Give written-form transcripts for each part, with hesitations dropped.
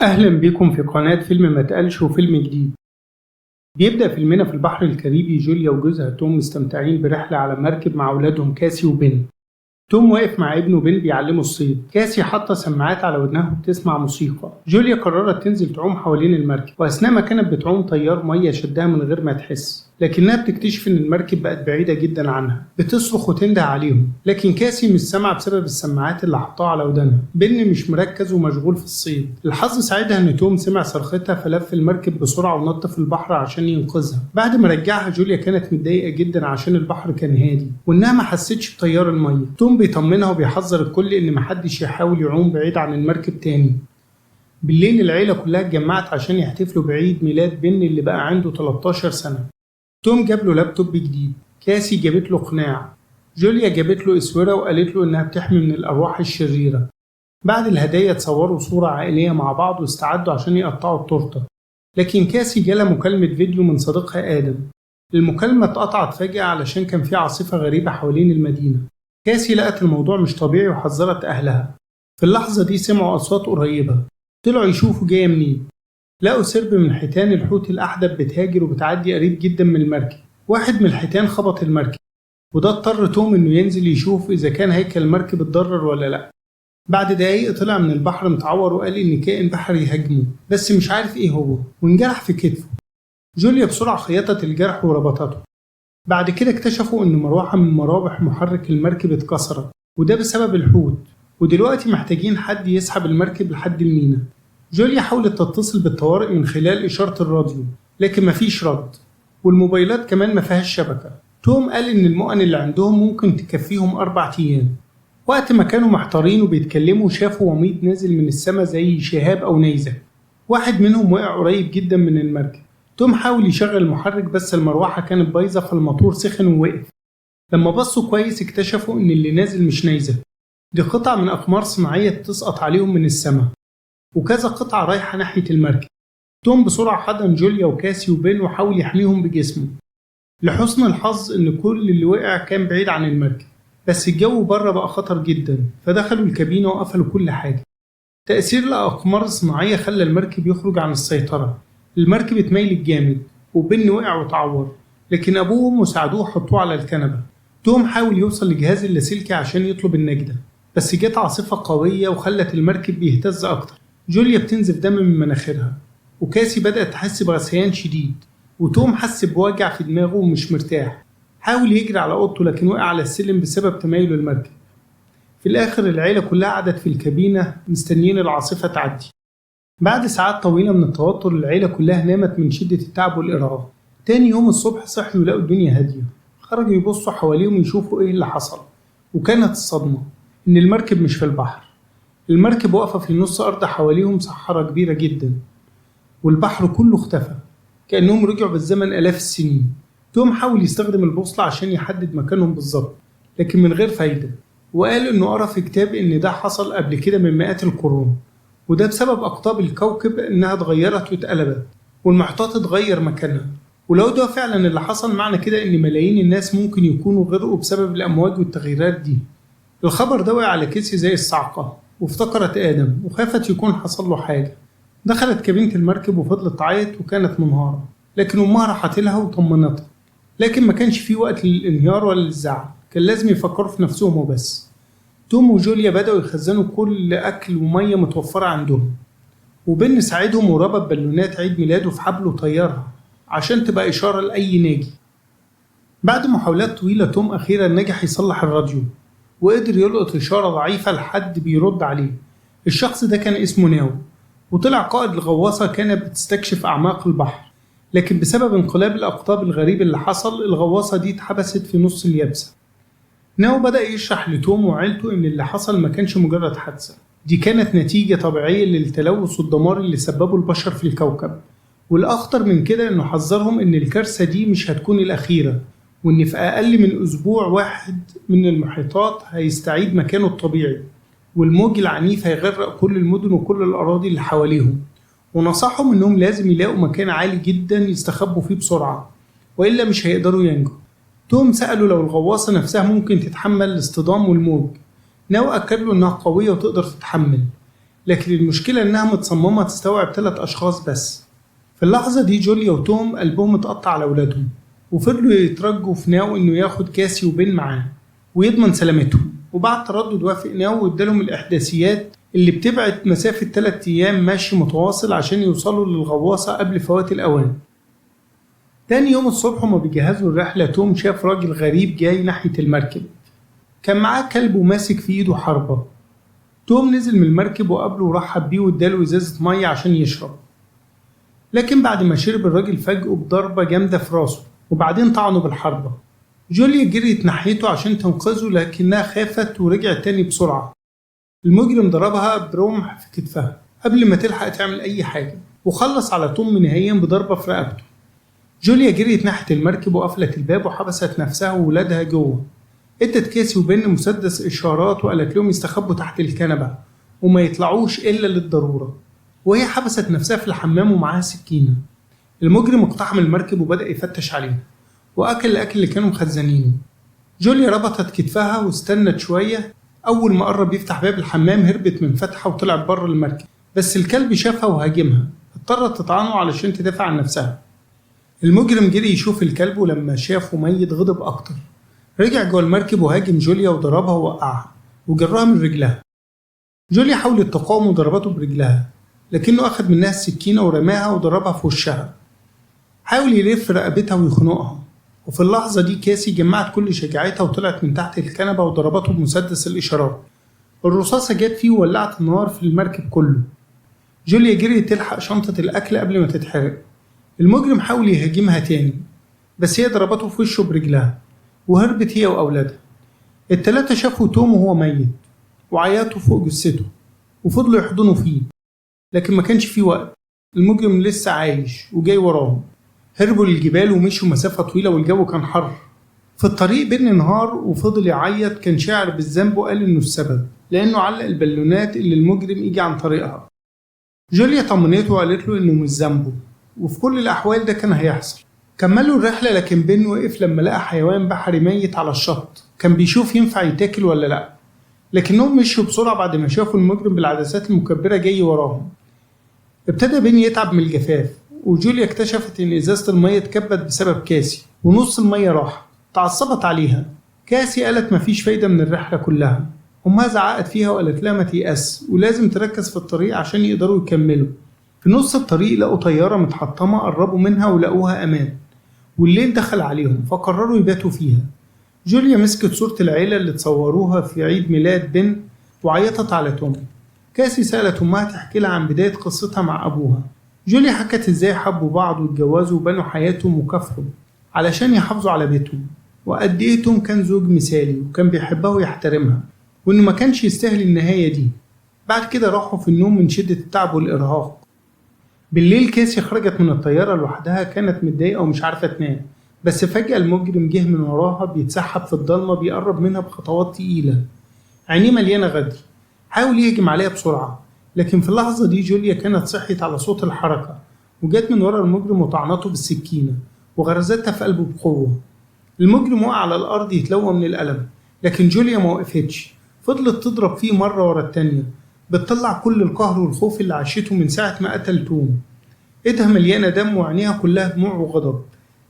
أهلا بكم في قناة فيلم ما اتقالش وفيلم جديد. بيبدأ فيلمنا في البحر الكاريبي. جوليا وجوزها توم مستمتعين برحلة على مركب مع أولادهم كاسي وبن. توم واقف مع ابنه بن بيعلمه الصيد. كاسي حاطة سماعات على ودنها وبتسمع موسيقى. جوليا قررت تنزل تعوم حوالين المركب، وأثناء ما كانت بتعوم تيار مية شدها من غير ما تحس، لكنها بتكتشف إن المركب بقت بعيدة جدا عنها. بتصرخ وتنده عليهم، لكن كاسي مش سامعة بسبب السماعات اللي حطاها على ودنها. بن مش مركز ومشغول في الصيد. الحظ ساعدها إن توم سمع صرختها فلف المركب بسرعة ونط في البحر عشان ينقذها. بعد ما رجعها جوليا كانت متضايقة جدا عشان البحر كان هادي وإنها ما حستش بتيار المية. توم بيطمنها وبيحذر الكل إن محدش يحاول يعوم بعيد عن المركب تاني. بالليل العيلة كلها اتجمعت عشان يحتفلوا بعيد ميلاد بن اللي بقى عنده 13 سنة. توم جاب له لابتوب جديد، كاسي جابت له قناع، جوليا جابت له اسورة وقالت له إنها بتحمي من الأرواح الشريرة. بعد الهدايا اتصوروا صورة عائلية مع بعض واستعدوا عشان يقطعوا التورتة، لكن كاسي جالها مكالمة فيديو من صديقها آدم. المكالمة اتقطعت فجأة علشان كان في عاصفة غريبة حوالين المدينة. كاسي لقت الموضوع مش طبيعي وحذرت أهلها. في اللحظة دي سمعوا أصوات قريبة، طلعوا يشوفوا جاية منين. لقوا سرب من حيتان الحوت الأحدب بتهاجر وبتعدي قريب جدا من المركب. واحد من الحيتان خبط المركب، وده اضطر توم إنه ينزل يشوف إذا كان هيكل المركب اتضرر ولا لأ. بعد دقايق طلع من البحر متعور وقال إن كائن بحري هاجمه، بس مش عارف إيه هو، وانجرح في كتفه. جوليا بسرعة خيطت الجرح وربطته. بعد كده اكتشفوا إن مروحة من مراوح محرك المركب اتكسرت، وده بسبب الحوت، ودلوقتي محتاجين حد يسحب المركب لحد المينا. جوليا حاولت تتصل بالطوارئ من خلال إشارة الراديو، لكن مفيش رد، والموبايلات كمان مفيهاش شبكة. توم قال إن المؤن اللي عندهم ممكن تكفيهم 4 أيام. وقت ما كانوا محتارين وبيتكلموا شافوا وميض نازل من السما زي شهاب أو نيزك. واحد منهم وقع قريب جدا من المركب. توم حاول يشغل المحرك بس المروحة كانت بايظة فالموتور سخن ووقف. لما بصوا كويس اكتشفوا إن اللي نازل مش نيزك، دي قطع من أقمار صناعية بتسقط عليهم من السماء، وكذا قطعة رايحة ناحية المركب. توم بسرعة حضن جوليا وكاسي وبن وحاول يحميهم بجسمه. لحسن الحظ إن كل اللي وقع كان بعيد عن المركب، بس الجو بره بقى خطر جدا، فدخلوا الكابينة وقفلوا كل حاجة. تأثير الأقمار الصناعية خلى المركب يخرج عن السيطرة. المركب اتميلت جامد وبن وقع وتعور، لكن أبوه وأمه ساعدوه وحطوه على الكنبة. توم حاول يوصل لجهاز اللاسلكي عشان يطلب النجدة، بس جت عاصفة قوية وخلت المركب يهتز أكتر. جوليا بتنزف دم من مناخيرها، وكاسي بدأت تحس بغثيان شديد، وتوم حس بوجع في دماغه ومش مرتاح. حاول يجري على أوضته لكن وقع على السلم بسبب تميل المركب. في الآخر العيلة كلها قعدت في الكابينة مستنيين العاصفة تعدي. بعد ساعات طويلة من التوتر العيلة كلها نامت من شدة التعب والإرهاق. تاني يوم الصبح صحيوا يلاقوا الدنيا هادية. خرجوا يبصوا حواليهم يشوفوا إيه اللي حصل، وكانت الصدمة إن المركب مش في البحر. المركب واقفة في نص أرض حواليهم صحراء كبيرة جدا، والبحر كله اختفى كأنهم رجعوا بالزمن آلاف السنين. توم حاول يستخدم البوصلة عشان يحدد مكانهم بالظبط، لكن من غير فايدة، وقال إنه قرأ في كتاب إن ده حصل قبل كده من مئات القرون، وده بسبب أقطاب الكوكب إنها اتغيرت واتقلبت، والمحيطات اتغير مكانها. ولو ده فعلا اللي حصل معنى كده إن ملايين الناس ممكن يكونوا غرقوا بسبب الأمواج والتغييرات دي. الخبر ده وقع على كيسي زي الصعقة، وافتكرت آدم وخافت يكون حصل له حاجة. دخلت كابينة المركب وفضلت تعيط وكانت منهارة، لكن أمها راحت لها وطمنتها. لكن ما كانش في وقت للانهيار ولا للزعل، كان لازم يفكروا في نفسهم وبس. توم وجوليا بدأوا يخزنوا كل أكل ومية متوفرة عندهم، وبن ساعدهم وربط بالونات عيد ميلاده في حبل وطيرها عشان تبقى إشارة لأي ناجي. بعد محاولات طويلة توم أخيرا نجح يصلح الراديو، وقدر يلقط إشارة ضعيفة لحد بيرد عليه. الشخص ده كان اسمه ناو، وطلع قائد الغواصة كانت بتستكشف أعماق البحر، لكن بسبب انقلاب الأقطاب الغريب اللي حصل الغواصة دي اتحبست في نص اليابسة. ناو بدأ يشرح لتوم وعيلته إن اللي حصل ما كانش مجرد حادثة، دي كانت نتيجة طبيعية للتلوث والدمار اللي سببه البشر في الكوكب. والأخطر من كده إنه حذرهم إن الكارثة دي مش هتكون الأخيرة، وإن في أقل من أسبوع واحد من المحيطات هيستعيد مكانه الطبيعي، والموج العنيف هيغرق كل المدن وكل الأراضي اللي حواليهم. ونصحهم إنهم لازم يلاقوا مكان عالي جدا يستخبوا فيه بسرعة، وإلا مش هيقدروا ينجوا. توم سأله لو الغواصة نفسها ممكن تتحمل الاصطدام والموج. ناو أكد له إنها قوية وتقدر تتحمل، لكن المشكلة إنها متصممة تستوعب 3 أشخاص بس. في اللحظة دي جوليا وتوم قلبهم اتقطع على أولادهم، وفضلوا يترجوا في ناو إنه ياخد كاسي وبين معاه ويضمن سلامتهم. وبعد تردد وافق ناو وادالهم الإحداثيات اللي بتبعد مسافة 3 أيام ماشي متواصل عشان يوصلوا للغواصة قبل فوات الأوان. تاني يوم الصبح وما بيجهزوا الرحلة، توم شاف راجل غريب جاي ناحية المركب، كان معاه كلب وماسك في ايده حربة. توم نزل من المركب وقابله ورحب بيه واداله ازازة مية عشان يشرب، لكن بعد ما شرب الراجل فاجئه بضربة جامدة في راسه وبعدين طعنه بالحربة. جوليا جريت ناحيته عشان تنقذه لكنها خافت ورجعت تاني بسرعة. المجرم ضربها برمح في كتفها قبل ما تلحق تعمل أي حاجة، وخلص على توم نهائيا بضربة في رقبته. جوليا جريت ناحية المركب وقفلت الباب وحبست نفسها وولادها جوه. ادت كاسي وبن مسدس إشارات وقالت لهم يستخبوا تحت الكنبة وما يطلعوش إلا للضرورة، وهي حبست نفسها في الحمام ومعاها سكينة. المجرم اقتحم المركب وبدأ يفتش عليها وأكل الأكل اللي كانوا مخزنينه. جوليا ربطت كتفها واستنت شوية. أول ما قرب يفتح باب الحمام هربت من فتحة وطلعت بره المركب، بس الكلب شافها وهاجمها، اضطرت تطعنه علشان تدافع عن نفسها. المجرم جري يشوف الكلب ولما شافه ميت غضب أكتر، رجع جوه المركب وهاجم جوليا وضربها ووقعها وجرها من رجلها. جوليا حاولت تقاوم وضربته برجلها، لكنه أخد منها السكينة ورماها وضربها في وشها. حاول يلف رقبتها ويخنقها، وفي اللحظة دي كاسي جمعت كل شجاعتها وطلعت من تحت الكنبة وضربته بمسدس الإشارات. الرصاصة جت فيه وولعت النار في المركب كله. جوليا جريت تلحق شنطة الأكل قبل ما تتحرق. المجرم حاول يهاجمها تاني، بس هي ضربته في وشه برجلها وهربت هي وأولادها. التلاتة شافوا توم وهو ميت وعيطوا فوق جثته وفضلوا يحضنوا فيه، لكن ما كانش فيه وقت. المجرم لسه عايش وجاي وراهم. هربوا للجبال ومشوا مسافة طويلة والجو كان حر. في الطريق بين النهار وفضل يعيط، كان شاعر بالذنب وقال إنه السبب لأنه علق البالونات اللي المجرم يجي عن طريقها. جوليا طمنته وقالت له إنه مش ذنبه وفي كل الأحوال ده كان هيحصل. كملوا الرحلة، لكن بن وقف لما لقى حيوان بحري ميت على الشط، كان بيشوف ينفع يتاكل ولا لأ، لكنهم مشوا بسرعة بعد ما شافوا المجرم بالعدسات المكبرة جاي وراهم. ابتدى بن يتعب من الجفاف، وجوليا اكتشفت إن إزازة المية اتكبت بسبب كاسي ونص المية راح. تعصبت عليها. كاسي قالت مفيش فايدة من الرحلة كلها. أمها زعقت فيها وقالت لها ما تيأس ولازم تركز في الطريق عشان يقدروا يكملوا. في نص الطريق لقوا طيارة متحطمة، قربوا منها ولقوها أمان، والليل دخل عليهم فقرروا يباتوا فيها. جوليا مسكت صورة العيلة اللي تصوروها في عيد ميلاد بن وعيطت على توم. كاسي سألت أمها تحكي لها عن بداية قصتها مع أبوها. جوليا حكت إزاي حبوا بعض واتجوزوا وبنوا حياتهم وكافحوا علشان يحافظوا على بيتهم، وقد إيه توم كان زوج مثالي وكان بيحبها ويحترمها، وإنه ما كانش يستاهل النهاية دي. بعد كده راحوا في النوم من شدة التعب والإرهاق. بالليل كاسي خرجت من الطيارة لوحدها، كانت متضايقة ومش عارفة تنام، بس فجأة المجرم جه من وراها بيتسحب في الضلمة، بيقرب منها بخطوات تقيلة، عينيه مليانة غدر. حاول يهجم عليها بسرعة، لكن في اللحظة دي جوليا كانت صحيت على صوت الحركة وجت من ورا المجرم وطعنته بالسكينة وغرزتها في قلبه بقوة. المجرم وقع على الأرض يتلوى من الألم، لكن جوليا ما وقفتش، فضلت تضرب فيه مرة ورا التانية، بتطلع كل القهر والخوف اللي عاشته من ساعة ما قتل توم. ايدها مليانة دم وعينيها كلها دموع وغضب.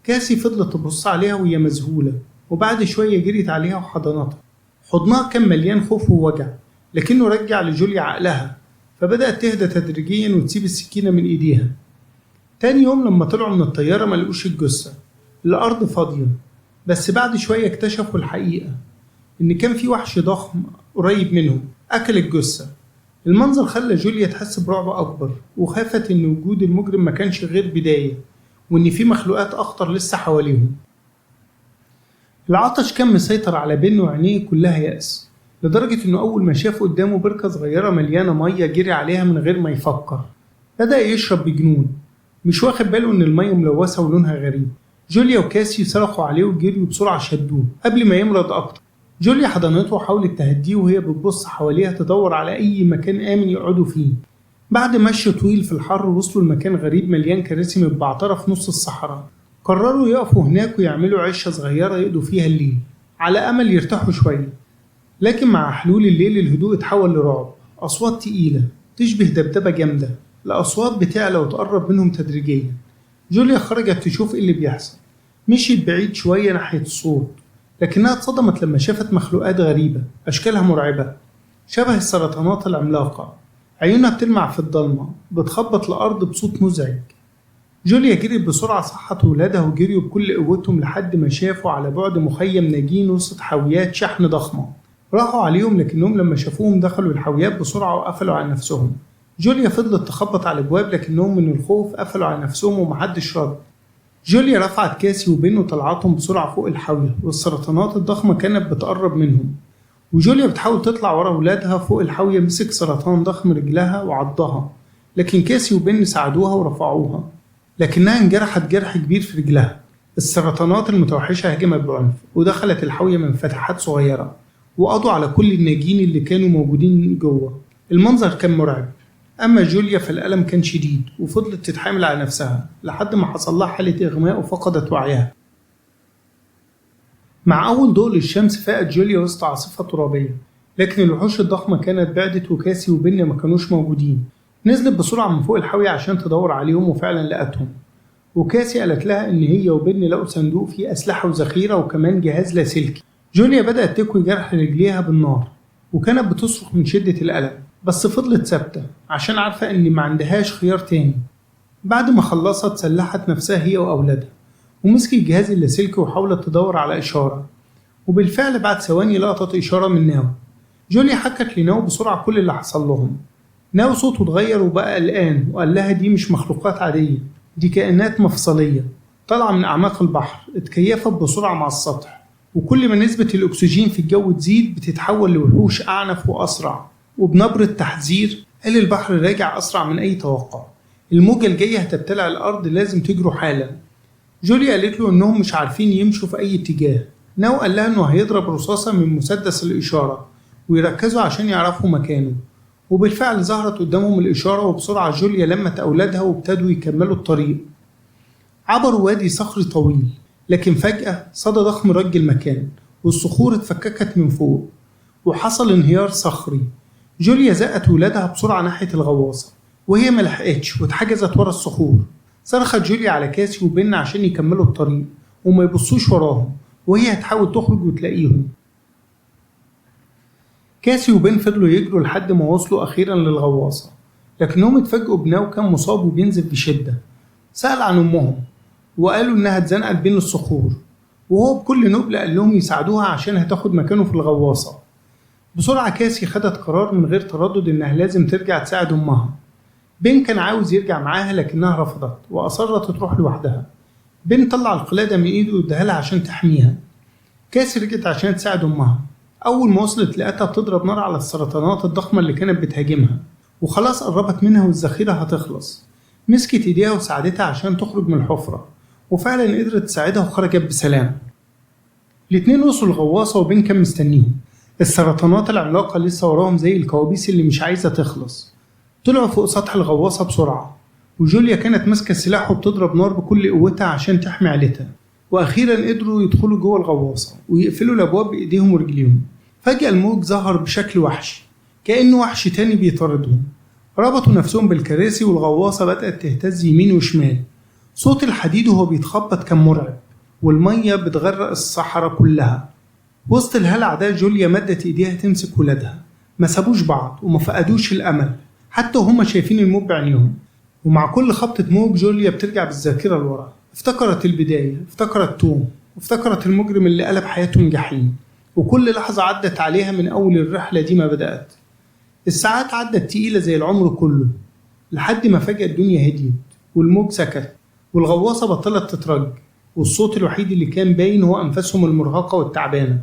كاسي فضلت تبص عليها وهي مذهولة، وبعد شوية جريت عليها وحضنتها. حضنها كان مليان خوف ووجع، لكنه رجع لجوليا عقلها، فبدأت تهدى تدريجيا وتسيب السكينة من ايديها. تاني يوم لما طلعوا من الطيارة ملقوش الجثة، الأرض فاضية، بس بعد شوية اكتشفوا الحقيقة، إن كان في وحش ضخم قريب منهم أكل الجثة. المنظر خلى جوليا تحس برعب أكبر، وخافت إن وجود المجرم ما كانش غير بداية، وإن في مخلوقات أخطر لسه حواليهم. العطش كان مسيطر على بن وعينيه كلها يأس، لدرجة إنه أول ما شاف قدامه بركة صغيرة مليانة مية جري عليها من غير ما يفكر. بدأ يشرب بجنون، مش واخد باله إن المية ملوثة ولونها غريب. جوليا وكاسي صرخوا عليه وجريوا بسرعة شدوه قبل ما يمرض أكتر. جوليا حضنته وحاولت تهديه وهي بتبص حواليها تدور على أي مكان آمن يقعدوا فيه. بعد مشي طويل في الحر وصلوا لمكان غريب مليان كراسي متبعترة في نص الصحراء. قرروا يقفوا هناك ويعملوا عشة صغيرة يقضوا فيها الليل على أمل يرتاحوا شوية. لكن مع حلول الليل الهدوء اتحول لرعب. أصوات تقيلة تشبه دبدبة جامدة. الأصوات بتعلى وتقرب منهم تدريجيا. جوليا خرجت تشوف ايه اللي بيحصل. مشيت بعيد شوية ناحية الصوت، لكنها اتصدمت لما شافت مخلوقات غريبة أشكالها مرعبة، شبه السرطانات العملاقة. عيونها بتلمع في الضلمة، بتخبط الأرض بصوت مزعج. جوليا جريت بسرعة، صحت ولادها وجريوا بكل قوتهم لحد ما شافوا على بعد مخيم ناجين وسط حاويات شحن ضخمة. راحوا عليهم، لكنهم لما شافوهم دخلوا الحاويات بسرعة وقفلوا على نفسهم. جوليا فضلت تخبط على الأبواب، لكنهم من الخوف قفلوا على نفسهم ومحدش رد. جوليا رفعت كاسي وبين وطلعتهم بسرعة فوق الحاوية، والسرطانات الضخمة كانت بتقرب منهم. وجوليا بتحاول تطلع ورا ولادها فوق الحاوية، مسك سرطان ضخم رجلها وعضها، لكن كاسي وبين ساعدوها ورفعوها، لكنها انجرحت جرح كبير في رجلها. السرطانات المتوحشة هجمت بعنف ودخلت الحاوية من فتحات صغيرة، وقضوا على كل الناجين اللي كانوا موجودين جوه. المنظر كان مرعب. أما جوليا فالألم كان شديد، وفضلت تتحامل على نفسها لحد ما حصل لها حالة إغماء وفقدت وعيها. مع أول ضوء للشمس فاقت جوليا وسط عاصفة ترابية، لكن الوحوش الضخمة كانت بعدت وكاسي وبن ما كانوش موجودين. نزلت بسرعة من فوق الحاوية عشان تدور عليهم، وفعلا لقتهم. وكاسي قالت لها إن هي وبن لقوا صندوق فيه أسلحة وذخيرة وكمان جهاز لاسلكي. جوليا بدأت تكوي جرح رجليها بالنار، وكانت بتصرخ من شدة الألم، بس فضلت ثابتة عشان عارفة إن ما عندهاش خيار تاني. بعد ما خلصت سلحت نفسها هي وأولادها، ومسكت الجهاز اللاسلكي وحاولت تدور على إشارة. وبالفعل بعد ثواني لقطت إشارة من ناو. جوليا حكت لناو بسرعة كل اللي حصل لهم. ناو صوته اتغير وبقى قلقان، وقال لها دي مش مخلوقات عادية، دي كائنات مفصلية طالعة من أعماق البحر، اتكيفت بسرعة مع السطح، وكل ما نسبة الأكسجين في الجو تزيد بتتحول لوحوش أعنف وأسرع. وبنبرة تحذير قال البحر راجع أسرع من أي توقع، الموجة الجاية هتبتلع الأرض، لازم تجروا حالا. جوليا قالت له إنهم مش عارفين يمشوا في أي اتجاه. ناو قال لها إنه هيضرب رصاصة من مسدس الإشارة ويركزوا عشان يعرفوا مكانه. وبالفعل ظهرت قدامهم الإشارة، وبسرعة جوليا لمت أولادها وابتدوا يكملوا الطريق. عبروا وادي صخري طويل، لكن فجأة صدى ضخم رج المكان، والصخور اتفككت من فوق وحصل انهيار صخري. جوليا زقت ولادها بسرعة ناحية الغواصة، وهي ملحقتش واتحجزت ورا الصخور. صرخت جوليا على كاسي وبن عشان يكملوا الطريق وما يبصوش وراهم، وهي هتحاول تخرج وتلاقيهم. كاسي وبن فضلوا يجروا لحد ما وصلوا أخيرا للغواصة، لكنهم اتفاجئوا بناو كان مصاب وبينزف بشدة. سأل عن أمهم وقالوا إنها اتزنقت بين الصخور، وهو بكل نبل قال لهم يساعدوها عشان هتاخد مكانه في الغواصة. بسرعة كاسي خدت قرار من غير تردد إنها لازم ترجع تساعد أمها. بن كان عاوز يرجع معاها، لكنها رفضت وأصرت تروح لوحدها. بن طلع القلادة من إيده واداها لها عشان تحميها. كاسي رجعت عشان تساعد أمها. أول ما وصلت لقتها بتضرب نار على السرطانات الضخمة اللي كانت بتهاجمها، وخلاص قربت منها والذخيرة هتخلص. مسكت إيديها وساعدتها عشان تخرج من الحفرة، وفعلا قدرت تساعدها وخرجت بسلام. الاتنين وصلوا الغواصة وبن كان مستنيهم. السرطانات العملاقة لسه وراهم زي الكوابيس اللي مش عايزة تخلص. طلعوا فوق سطح الغواصة بسرعة، وجوليا كانت ماسكة السلاح وبتضرب نار بكل قوتها عشان تحمي عيلتها. وأخيرا قدروا يدخلوا جوه الغواصة ويقفلوا الأبواب بإيديهم ورجليهم. فجأة الموج ظهر بشكل وحشي، كأنه وحش تاني بيطاردهم. ربطوا نفسهم بالكراسي والغواصة بدأت تهتز يمين وشمال. صوت الحديد وهو بيتخبط كان مرعب، والمية بتغرق الصحراء كلها. وسط الهلع ده جوليا مدت إيديها تمسك ولادها، ما سابوش بعض وما فقدوش الأمل حتى وهما شايفين الموج بعينيهم. ومع كل خبطة موج جوليا بترجع بالذاكرة لورا. افتكرت البداية، افتكرت توم، وافتكرت المجرم اللي قلب حياتهم جحيم، وكل لحظة عدت عليها من أول الرحلة دي ما بدأت. الساعات عدت تقيلة زي العمر كله، لحد ما فجأة الدنيا هديت والموج سكت والغواصة بطلت تترج، والصوت الوحيد اللي كان باين هو أنفاسهم المرهقة والتعبانة.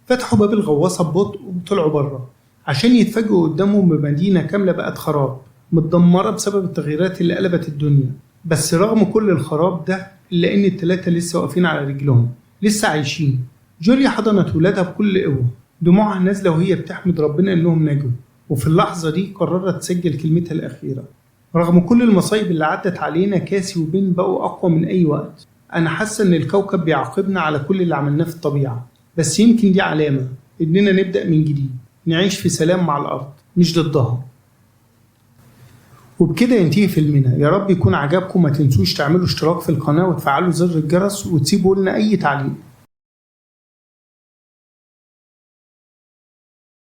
فتحوا باب الغواصة ببطء وطلعوا بره عشان يتفاجئوا قدامهم بمدينة كاملة بقت خراب، متدمرة بسبب التغييرات اللي قلبت الدنيا. بس رغم كل الخراب ده إلا إن التلاتة لسه واقفين على رجلهم، لسه عايشين. جوليا حضنت ولادها بكل قوة، دموعها نازلة وهي بتحمد ربنا إنهم نجوا. وفي اللحظة دي قررت تسجل كلمتها الأخيرة: رغم كل المصايب اللي عدت علينا، كاسي وبن بقوا أقوى من أي وقت. أنا حاسة إن الكوكب بيعاقبنا على كل اللي عملناه في الطبيعة، بس يمكن دي علامة إننا نبدأ من جديد، نعيش في سلام مع الأرض مش ضدها. وبكده ينتهي فيلمنا. يا رب يكون عجبكم، ما تنسوش تعملوا اشتراك في القناة وتفعلوا زر الجرس وتسيبوا لنا أي تعليق.